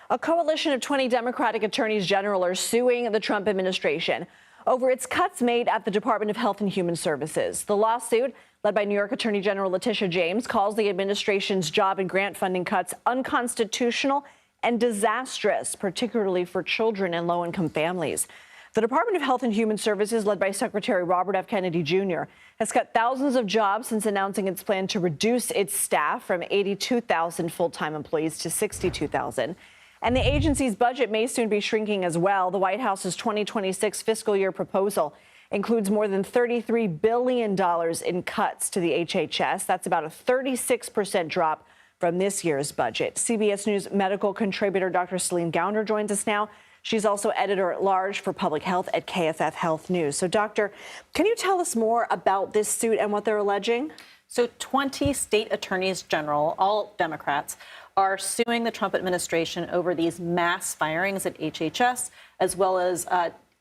A coalition of 20 Democratic attorneys general are suing the Trump administration over its cuts made at the Department of Health and Human Services. The lawsuit, led by New York Attorney General Letitia James, calls the administration's job and grant funding cuts unconstitutional and disastrous, particularly for children and low-income families. The Department of Health and Human Services, led by Secretary Robert F. Kennedy Jr., has cut thousands of jobs since announcing its plan to reduce its staff from 82,000 full-time employees to 62,000. And the agency's budget may soon be shrinking as well. The White House's 2026 fiscal year proposal includes more than $33 billion in cuts to the HHS. That's about a 36% drop from this year's budget. CBS News medical contributor Dr. Céline Gounder joins us now. She's also editor-at-large for public health at KFF Health News. So, Doctor, can you tell us more about this suit and what they're alleging? So 20 state attorneys general, all Democrats, are suing the Trump administration over these mass firings at HHS, as well as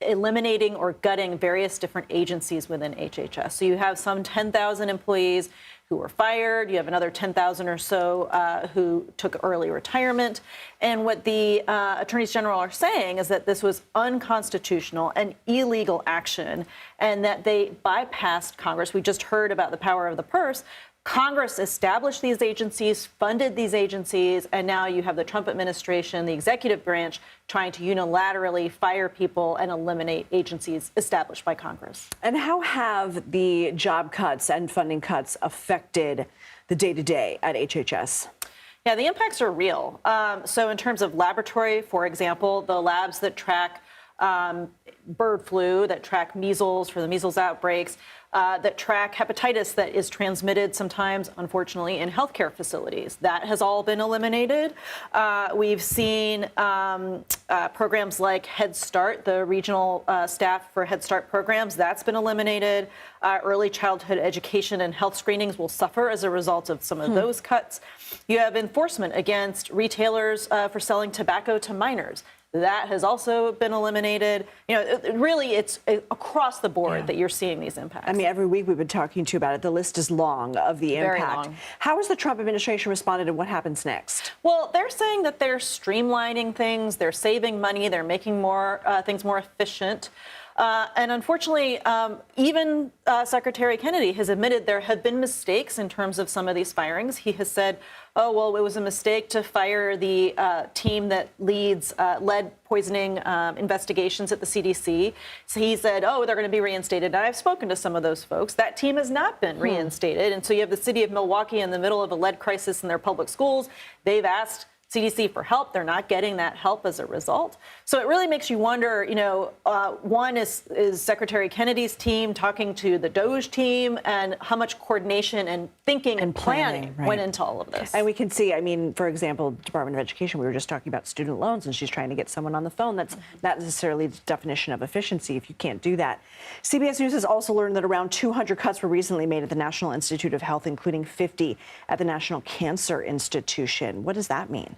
eliminating or gutting various different agencies within HHS. So you have some 10,000 employees who were fired. You have another 10,000 or so who took early retirement. And what the attorneys general are saying is that this was unconstitutional and illegal action, and that they bypassed Congress. We just heard about the power of the purse. Congress established these agencies, funded these agencies, and now you have the Trump administration, the executive branch, trying to unilaterally fire people and eliminate agencies established by Congress. And how have the job cuts and funding cuts affected the day-to-day at HHS? Yeah, the impacts are real. So in terms of laboratory, for example, the labs that track bird flu, that track measles for the measles outbreaks, that track hepatitis that is transmitted sometimes, unfortunately, in healthcare facilities. That has all been eliminated. We've seen programs like Head Start, the regional staff for Head Start programs, that's been eliminated. Early childhood education and health screenings will suffer as a result of some of those cuts. You have enforcement against retailers for selling tobacco to minors. That has also been eliminated. You know, really, it's across the board that you're seeing these impacts. I mean, every week we've been talking to you about it. The list is long of the impact. Very long. How has the Trump administration responded, and what happens next? Well, they're saying that they're streamlining things, they're saving money, they're making things more efficient. And unfortunately, even Secretary Kennedy has admitted there have been mistakes in terms of some of these firings. He has said, oh, well, it was a mistake to fire the team that leads lead poisoning investigations at the CDC. So he said, oh, they're going to be reinstated. And I've spoken to some of those folks. That team has not been reinstated. And so you have the city of Milwaukee in the middle of a lead crisis in their public schools. They've asked CDC for help. They're not getting that help as a result. So it really makes you wonder, you know, one is Secretary Kennedy's team talking to the DOJ team, and how much coordination and thinking and planning went into all of this. And we can see, I mean, for example, Department of Education, we were just talking about student loans, and she's trying to get someone on the phone. That's not necessarily the definition of efficiency if you can't do that. CBS News has also learned that around 200 cuts were recently made at the National Institute of Health, including 50 at the National Cancer Institution. What does that mean?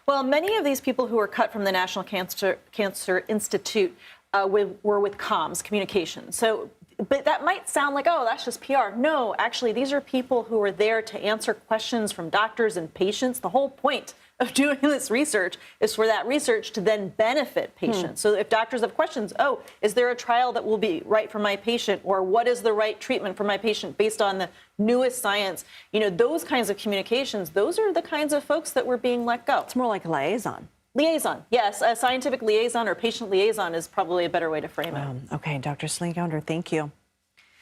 Well, many of these people who were cut from the National Cancer Institute were with comms, communications. So, but that might sound like, oh, that's just PR. No, actually, these are people who are there to answer questions from doctors and patients. The whole point of doing this research is for that research to then benefit patients. So if doctors have questions, oh, is there a trial that will be right for my patient, or what is the right treatment for my patient based on the newest science? You know, those kinds of communications, those are the kinds of folks that were being let go. It's more like a liaison. Liaison, yes. A scientific liaison or patient liaison is probably a better way to frame it. Okay, Dr. Céline Gounder, thank you.